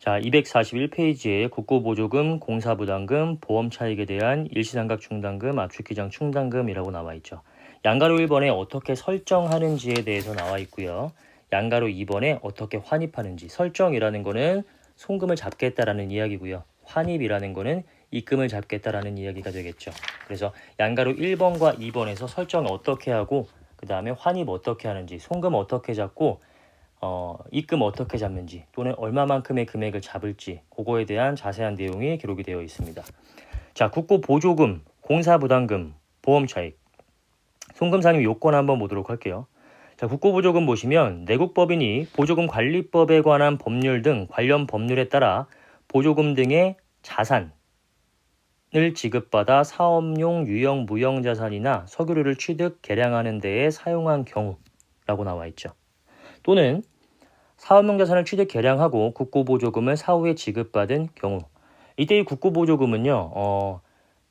자, 241페이지에 국고보조금, 공사부담금, 보험차익에 대한 일시삼각충당금, 압축기장 충당금이라고 나와 있죠. 양가로 1번에 어떻게 설정하는지에 대해서 나와 있고요. 양가로 2번에 어떻게 환입하는지. 설정이라는 거는 송금을 잡겠다라는 이야기고요. 환입이라는 거는 입금을 잡겠다라는 이야기가 되겠죠. 그래서 양가로 1번과 2번에서 설정 어떻게 하고 그 다음에 환입 어떻게 하는지, 송금 어떻게 잡고 입금 어떻게 잡는지 또는 얼마만큼의 금액을 잡을지 그거에 대한 자세한 내용이 기록이 되어 있습니다. 자, 국고보조금, 공사부담금, 보험차익, 송금상의 요건 한번 보도록 할게요. 자, 국고보조금 보시면 내국법인이 보조금관리법에 관한 법률 등 관련 법률에 따라 보조금 등의 자산을 지급받아 사업용 유형 무형자산이나 석유류를 취득, 개량하는 데에 사용한 경우라고 나와 있죠. 또는 사업용 자산을 취득 개량하고 국고보조금을 사후에 지급받은 경우, 이때 이 국고보조금은요,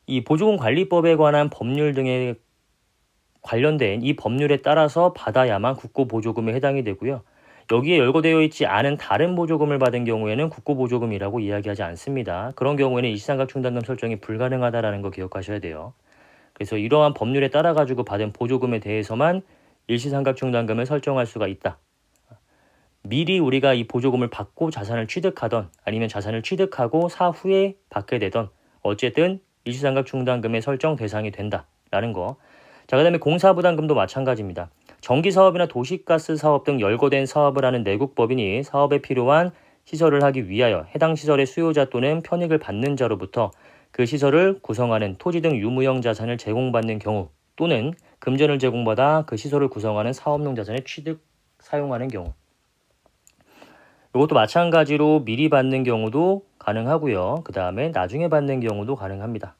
이 보조금관리법에 관한 법률 등에 관련된 이 법률에 따라서 받아야만 국고보조금에 해당이 되고요. 여기에 열거되어 있지 않은 다른 보조금을 받은 경우에는 국고보조금이라고 이야기하지 않습니다. 그런 경우에는 일시삼각충당금 설정이 불가능하다는 거 기억하셔야 돼요. 그래서 이러한 법률에 따라 가지고 받은 보조금에 대해서만 일시삼각충당금을 설정할 수가 있다. 미리 우리가 이 보조금을 받고 자산을 취득하던 아니면 자산을 취득하고 사후에 받게 되던 어쨌든 일시삼각충당금의 설정 대상이 된다라는 거. 자, 그 다음에 공사부담금도 마찬가지입니다. 전기사업이나 도시가스 사업 등 열거된 사업을 하는 내국법인이 사업에 필요한 시설을 하기 위하여 해당 시설의 수요자 또는 편익을 받는 자로부터 그 시설을 구성하는 토지 등 유무형 자산을 제공받는 경우 또는 금전을 제공받아 그 시설을 구성하는 사업용 자산을 취득, 사용하는 경우. 이것도 마찬가지로 미리 받는 경우도 가능하고요. 그 다음에 나중에 받는 경우도 가능합니다.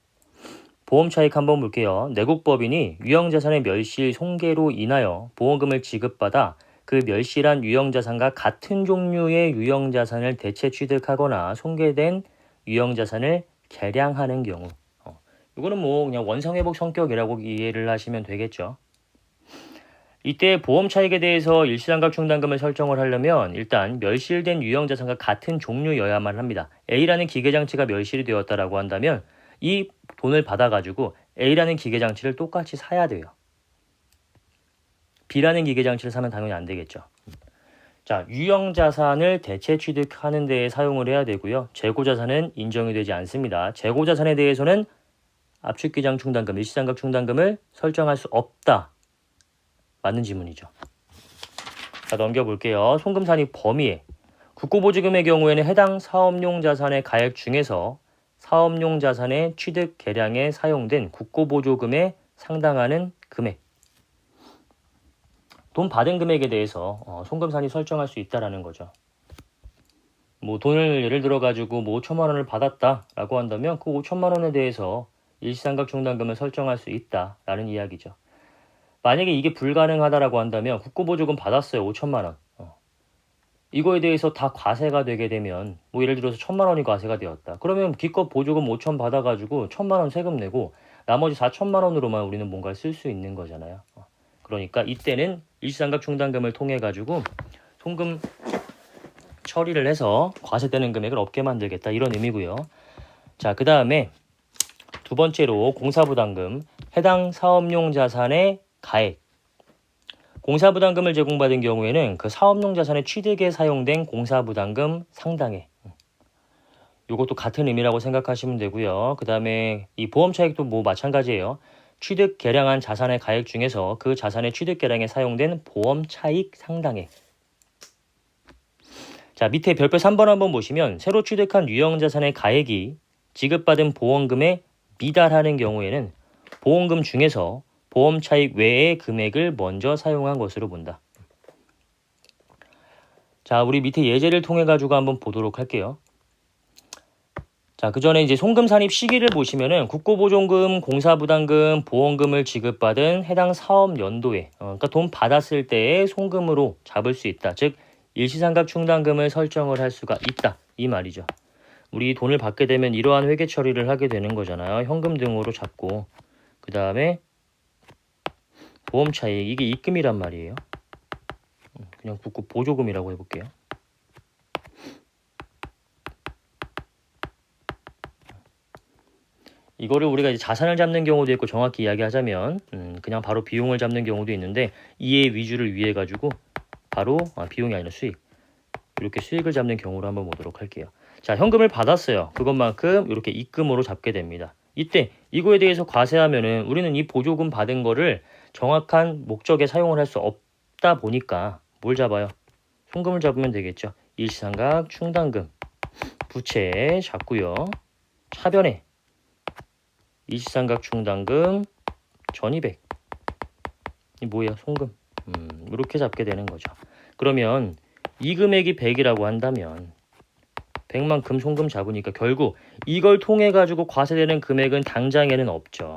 보험 차익 한번 볼게요. 내국법인이 유형자산의 멸실, 손괴로 인하여 보험금을 지급받아 그 멸실한 유형자산과 같은 종류의 유형자산을 대체 취득하거나 손괴된 유형자산을 개량하는 경우. 이거는 뭐 그냥 원상회복 성격이라고 이해를 하시면 되겠죠. 이때 보험 차익에 대해서 일시삼각충당금을 설정을 하려면 일단 멸실된 유형자산과 같은 종류여야만 합니다. A라는 기계장치가 멸실이 되었다라고 한다면 이 돈을 받아가지고 A라는 기계장치를 똑같이 사야 돼요. B라는 기계장치를 사면 당연히 안 되겠죠. 자, 유형자산을 대체 취득하는 데에 사용을 해야 되고요. 재고자산은 인정이 되지 않습니다. 재고자산에 대해서는 압축기장 충당금, 일시삼각충당금을 설정할 수 없다. 맞는 지문이죠. 자, 넘겨볼게요. 송금산입 범위에 국고보조금의 경우에는 해당 사업용 자산의 가액 중에서 사업용 자산의 취득 개량에 사용된 국고보조금에 상당하는 금액, 돈 받은 금액에 대해서 송금산이 설정할 수 있다라는 거죠. 뭐 돈을 예를 들어 가지고 뭐 5천만 원을 받았다라고 한다면 그 5천만 원에 대해서 일시삼각충당금을 설정할 수 있다라는 이야기죠. 만약에 이게 불가능하다라고 한다면 국고보조금 받았어요. 5천만 원. 이거에 대해서 다 과세가 되게 되면 뭐 예를 들어서 1,000만 원이 과세가 되었다. 그러면 기껏 보조금 5천 받아가지고 1,000만 원 세금 내고 나머지 4천만 원으로만 우리는 뭔가를 쓸 수 있는 거잖아요. 그러니까 이때는 일시삼각충당금을 통해 가지고 송금 처리를 해서 과세되는 금액을 없게 만들겠다 이런 의미고요. 자, 그 다음에 두 번째로 공사부담금, 해당 사업용 자산의 가액. 공사부담금을 제공받은 경우에는 그 사업용 자산의 취득에 사용된 공사부담금 상당액. 이것도 같은 의미라고 생각하시면 되고요. 그 다음에 이 보험차익도 뭐 마찬가지예요. 취득 개량한 자산의 가액 중에서 그 자산의 취득 개량에 사용된 보험차익 상당액. 자, 밑에 별표 3번 한번 보시면 새로 취득한 유형자산의 가액이 지급받은 보험금에 미달하는 경우에는 보험금 중에서 보험차익 외의 금액을 먼저 사용한 것으로 본다. 자, 우리 밑에 예제를 통해 가지고 한번 보도록 할게요. 자, 그 전에 이제 송금 산입 시기를 보시면은 국고보조금, 공사부담금, 보험금을 지급받은 해당 사업 연도에, 그러니까 돈 받았을 때의 송금으로 잡을 수 있다. 즉, 일시삼각충당금을 설정을 할 수가 있다. 이 말이죠. 우리 돈을 받게 되면 이러한 회계 처리를 하게 되는 거잖아요. 현금 등으로 잡고, 그 다음에 보험 차익, 이게 입금이란 말이에요. 그냥 국고보조금이라고 해볼게요. 이거를 우리가 이제 자산을 잡는 경우도 있고 정확히 이야기하자면 그냥 바로 비용을 잡는 경우도 있는데 이해 위주를 위해 가지고 바로 비용이 아니라 수익 이렇게 수익을 잡는 경우로 한번 보도록 할게요. 자, 현금을 받았어요. 그것만큼 이렇게 입금으로 잡게 됩니다. 이때 이거에 대해서 과세하면은 우리는 이 보조금 받은 거를 정확한 목적에 사용을 할 수 없다 보니까 뭘 잡아요? 송금을 잡으면 되겠죠. 일시상각 충당금 부채 잡고요. 차변에 일시상각 충당금 전입액 이 뭐예요? 송금 이렇게 잡게 되는 거죠. 그러면 이 금액이 100이라고 한다면 100만 금송금 잡으니까 결국 이걸 통해 가지고 과세되는 금액은 당장에는 없죠.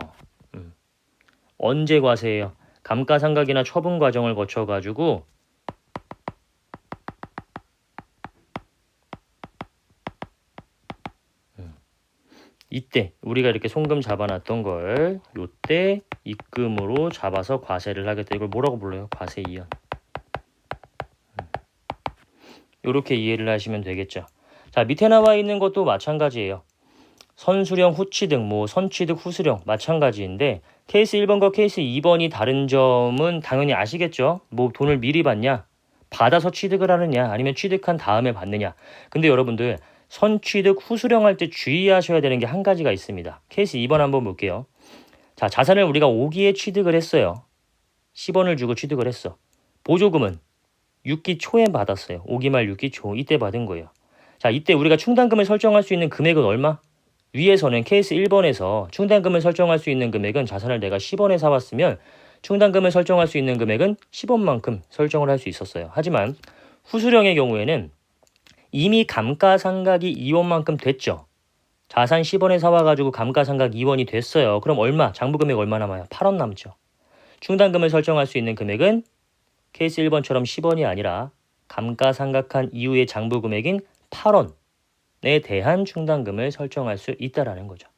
언제 과세해요? 감가상각이나 처분 과정을 거쳐 가지고 이때 우리가 이렇게 송금 잡아놨던 걸 요때 입금으로 잡아서 과세를 하겠다. 이걸 뭐라고 불러요? 과세 이연. 이렇게 이해를 하시면 되겠죠. 자, 밑에 나와 있는 것도 마찬가지예요. 선수령, 후취득, 뭐 선취득, 후수령 마찬가지인데 케이스 1번과 케이스 2번이 다른 점은 당연히 아시겠죠? 뭐 돈을 미리 받냐? 받아서 취득을 하느냐? 아니면 취득한 다음에 받느냐? 근데 여러분들 선취득, 후수령 할 때 주의하셔야 되는 게 한 가지가 있습니다. 케이스 2번 한번 볼게요. 자, 자산을 우리가 5기에 취득을 했어요. 10원을 주고 취득을 했어. 보조금은 6기 초에 받았어요. 5기 말 6기 초 이때 받은 거예요. 자, 이때 우리가 충당금을 설정할 수 있는 금액은 얼마? 위에서는 케이스 1번에서 충당금을 설정할 수 있는 금액은 자산을 내가 10원에 사왔으면 충당금을 설정할 수 있는 금액은 10원만큼 설정을 할 수 있었어요. 하지만 후수령의 경우에는 이미 감가상각이 2원만큼 됐죠. 자산 10원에 사와가지고 감가상각 2원이 됐어요. 그럼 얼마? 장부금액 얼마 남아요? 8원 남죠. 충당금을 설정할 수 있는 금액은 케이스 1번처럼 10원이 아니라 감가상각한 이후의 장부금액인 8원에 대한 충당금을 설정할 수 있다라는 거죠.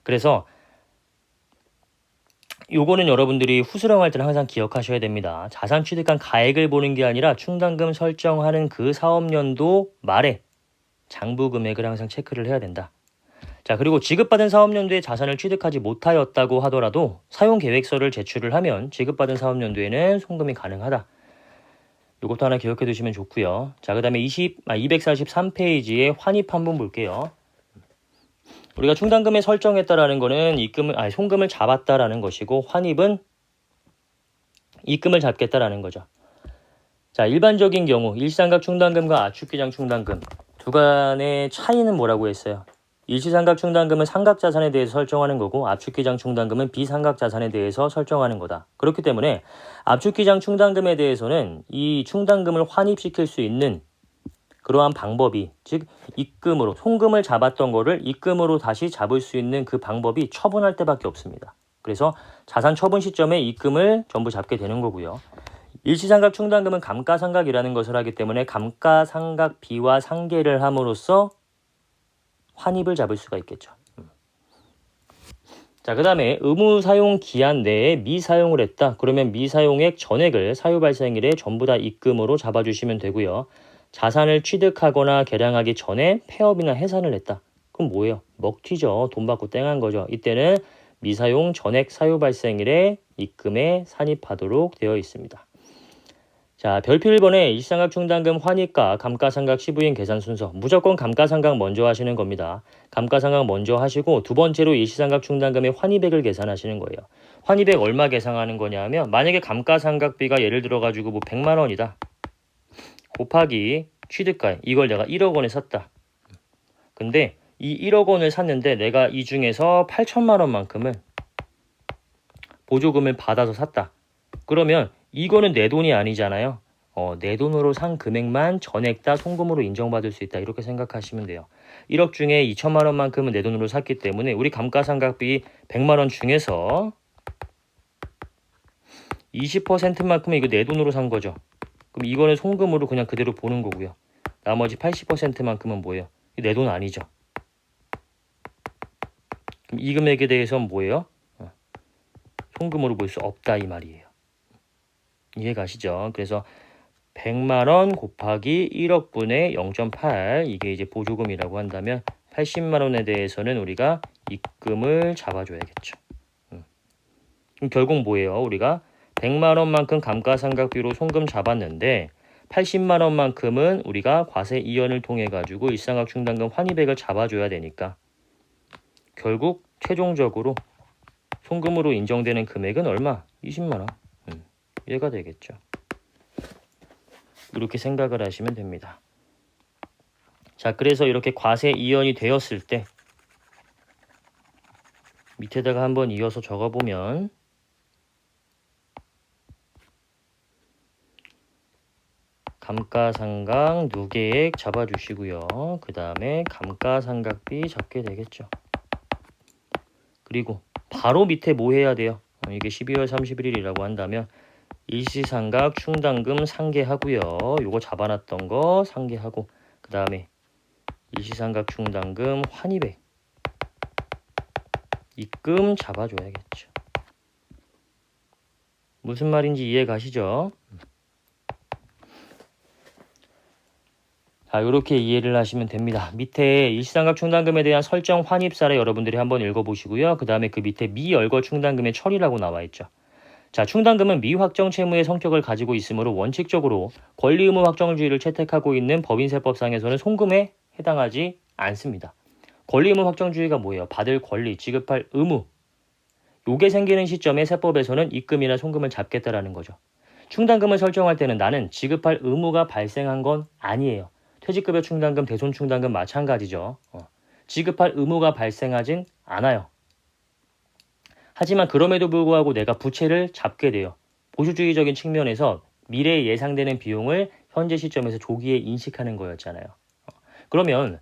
그래서 요거는 여러분들이 후수령할 때는 항상 기억하셔야 됩니다. 자산 취득한 가액을 보는 게 아니라 충당금 설정하는 그 사업년도 말에 장부금액을 항상 체크를 해야 된다. 자, 그리고 지급받은 사업연도에 자산을 취득하지 못하였다고 하더라도 사용계획서를 제출을 하면 지급받은 사업연도에는 송금이 가능하다. 이것도 하나 기억해 두시면 좋고요. 자, 그 다음에 243페이지에 환입 한번 볼게요. 우리가 충당금에 설정했다라는 거는 송금을 잡았다라는 것이고 환입은 입금을 잡겠다라는 거죠. 자, 일반적인 경우 일시상각 충당금과 압축기장 충당금 두 간의 차이는 뭐라고 했어요? 일시상각 충당금은 상각자산에 대해서 설정하는 거고 압축기장 충당금은 비상각자산에 대해서 설정하는 거다. 그렇기 때문에 압축기장 충당금에 대해서는 이 충당금을 환입시킬 수 있는 그러한 방법이 즉 입금으로 송금을 잡았던 거를 입금으로 다시 잡을 수 있는 그 방법이 처분할 때밖에 없습니다. 그래서 자산 처분 시점에 입금을 전부 잡게 되는 거고요. 일시상각 충당금은 감가상각이라는 것을 하기 때문에 감가상각 비와 상계를 함으로써 환입을 잡을 수가 있겠죠. 자, 그 다음에 의무사용 기한 내에 미사용을 했다. 그러면 미사용액 전액을 사유발생일에 전부 다 입금으로 잡아주시면 되고요. 자산을 취득하거나 개량하기 전에 폐업이나 해산을 했다. 그럼 뭐예요? 먹튀죠. 돈 받고 땡한 거죠. 이때는 미사용 전액 사유발생일에 입금에 산입하도록 되어 있습니다. 자, 별표 1번에 일시상각 충당금 환입과 감가상각 시부인 계산 순서 무조건 감가상각 먼저 하시는 겁니다. 감가상각 먼저 하시고 두 번째로 일시상각 충당금의 환입액을 계산하시는 거예요. 환입액 얼마 계산하는 거냐 하면 만약에 감가상각비가 예를 들어 가지고 뭐 100만 원이다. 곱하기 취득가액 이걸 내가 1억 원에 샀다. 근데 이 1억 원을 샀는데 내가 이 중에서 8천만 원만큼을 보조금을 받아서 샀다. 그러면 이거는 내 돈이 아니잖아요. 내 돈으로 산 금액만 전액 다 송금으로 인정받을 수 있다. 이렇게 생각하시면 돼요. 1억 중에 2천만 원만큼은 내 돈으로 샀기 때문에 우리 감가상각비 100만 원 중에서 20%만큼은 이거 내 돈으로 산 거죠. 그럼 이거는 송금으로 그냥 그대로 보는 거고요. 나머지 80%만큼은 뭐예요? 내 돈 아니죠. 그럼 이 금액에 대해서는 뭐예요? 송금으로 볼 수 없다 이 말이에요. 이해 가시죠? 그래서 100만 원 곱하기 1억 분의 0.8 이게 이제 보조금이라고 한다면 80만 원에 대해서는 우리가 입금을 잡아줘야겠죠. 그럼 결국 뭐예요? 우리가 100만 원만큼 감가상각비로 송금 잡았는데 80만 원만큼은 우리가 과세 이연을 통해 가지고 일상각 충당금 환입액을 잡아줘야 되니까 결국 최종적으로 송금으로 인정되는 금액은 얼마? 20만 원. 얘가 되겠죠. 이렇게 생각을 하시면 됩니다. 자, 그래서 이렇게 과세 이연이 되었을 때 밑에다가 한번 이어서 적어보면 감가상각 누계액 잡아주시고요. 그 다음에 감가상각비 잡게 되겠죠. 그리고 바로 밑에 뭐 해야 돼요? 이게 12월 31일이라고 한다면 일시상각 충당금 상계하고요. 요거 잡아놨던 거 상계하고 그 다음에 일시상각 충당금 환입액 입금 잡아줘야겠죠. 무슨 말인지 이해 가시죠? 자, 이렇게 이해를 하시면 됩니다. 밑에 일시상각 충당금에 대한 설정 환입 사례 여러분들이 한번 읽어보시고요. 그 다음에 그 밑에 미열거 충당금의 처리라고 나와 있죠. 자, 충당금은 미확정 채무의 성격을 가지고 있으므로 원칙적으로 권리 의무 확정주의를 채택하고 있는 법인세법상에서는 송금에 해당하지 않습니다. 권리 의무 확정주의가 뭐예요? 받을 권리, 지급할 의무. 요게 생기는 시점에 세법에서는 입금이나 송금을 잡겠다라는 거죠. 충당금을 설정할 때는 나는 지급할 의무가 발생한 건 아니에요. 퇴직급여 충당금, 대손 충당금 마찬가지죠. 지급할 의무가 발생하진 않아요. 하지만 그럼에도 불구하고 내가 부채를 잡게 돼요. 보수주의적인 측면에서 미래에 예상되는 비용을 현재 시점에서 조기에 인식하는 거였잖아요. 그러면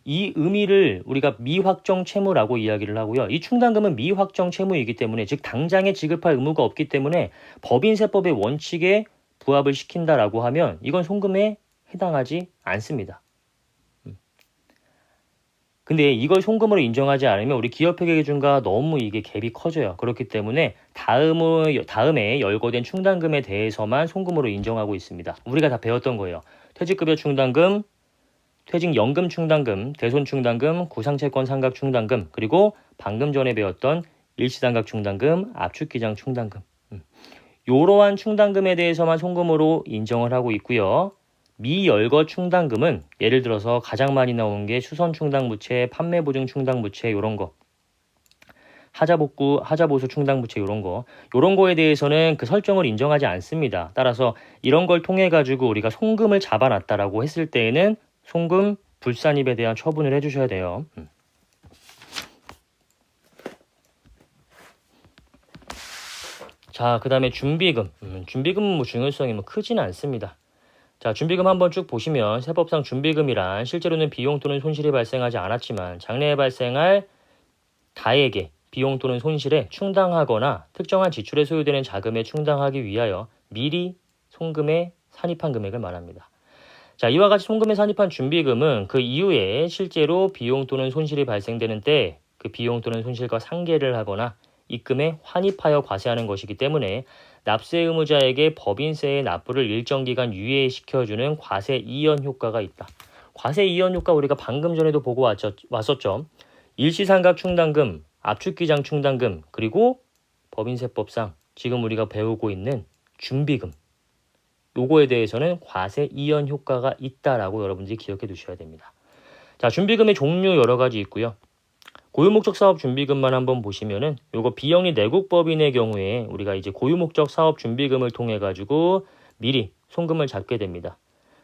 이 의미를 우리가 미확정 채무라고 이야기를 하고요. 이 충당금은 미확정 채무이기 때문에 즉 당장에 지급할 의무가 없기 때문에 법인세법의 원칙에 부합을 시킨다라고 하면 이건 송금에 해당하지 않습니다. 근데 이걸 송금으로 인정하지 않으면 우리 기업회계기준과 너무 이게 갭이 커져요. 그렇기 때문에 다음에 열거된 충당금에 대해서만 송금으로 인정하고 있습니다. 우리가 다 배웠던 거예요. 퇴직급여 충당금, 퇴직연금 충당금, 대손 충당금, 구상채권 상각 충당금, 그리고 방금 전에 배웠던 일시상각 충당금, 압축기장 충당금. 이러한 충당금에 대해서만 송금으로 인정을 하고 있고요. 미열거 충당금은 예를 들어서 가장 많이 나오는 게 수선 충당부채, 판매보증 충당부채 이런 거, 하자복구, 하자보수 충당부채 이런 거에 대해서는 그 설정을 인정하지 않습니다. 따라서 이런 걸 통해 가지고 우리가 송금을 잡아놨다라고 했을 때에는 송금 불산입에 대한 처분을 해주셔야 돼요. 자, 그 다음에 준비금. 준비금은 뭐 중요성이 뭐 크지는 않습니다. 자, 준비금 한번 쭉 보시면 세법상 준비금이란 실제로는 비용 또는 손실이 발생하지 않았지만 장래에 발생할 가액의 비용 또는 손실에 충당하거나 특정한 지출에 소요되는 자금에 충당하기 위하여 미리 송금에 산입한 금액을 말합니다. 자, 이와 같이 송금에 산입한 준비금은 그 이후에 실제로 비용 또는 손실이 발생되는 때 그 비용 또는 손실과 상계를 하거나 입금에 환입하여 과세하는 것이기 때문에 납세 의무자에게 법인세의 납부를 일정 기간 유예시켜주는 과세 이연 효과가 있다. 과세 이연 효과 우리가 방금 전에도 보고 왔었죠. 일시상각 충당금, 압축기장 충당금, 그리고 법인세법상 지금 우리가 배우고 있는 준비금. 요거에 대해서는 과세 이연 효과가 있다라고 여러분들이 기억해 두셔야 됩니다. 자, 준비금의 종류 여러 가지 있고요. 고유목적 사업 준비금만 한번 보시면은 요거 비영리 내국법인의 경우에 우리가 이제 고유목적 사업 준비금을 통해 가지고 미리 송금을 잡게 됩니다.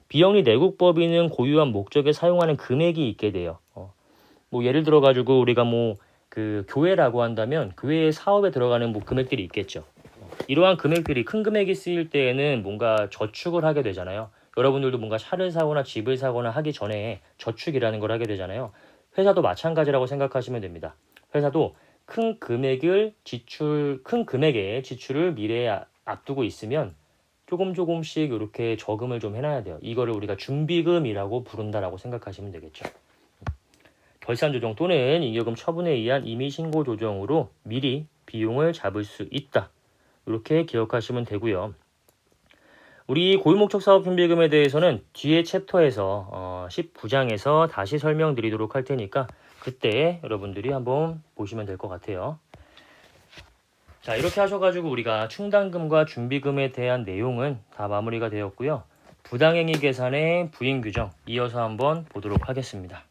비영리 내국법인은 고유한 목적에 사용하는 금액이 있게 돼요. 뭐 예를 들어 가지고 우리가 뭐 그 교회라고 한다면 교회 사업에 들어가는 뭐 금액들이 있겠죠. 이러한 금액들이 큰 금액이 쓰일 때에는 뭔가 저축을 하게 되잖아요. 여러분들도 뭔가 차를 사거나 집을 사거나 하기 전에 저축이라는 걸 하게 되잖아요. 회사도 마찬가지라고 생각하시면 됩니다. 회사도 큰 금액의 지출을 미래에 앞두고 있으면 조금씩 이렇게 저금을 좀 해놔야 돼요. 이거를 우리가 준비금이라고 부른다라고 생각하시면 되겠죠. 결산 조정 또는 잉여금 처분에 의한 임의 신고 조정으로 미리 비용을 잡을 수 있다. 이렇게 기억하시면 되고요. 우리 고유목적 사업준비금에 대해서는 뒤에 챕터에서 19장에서 다시 설명드리도록 할 테니까 그때 여러분들이 한번 보시면 될 것 같아요. 자, 이렇게 하셔가지고 우리가 충당금과 준비금에 대한 내용은 다 마무리가 되었고요. 부당행위 계산의 부인 규정 이어서 한번 보도록 하겠습니다.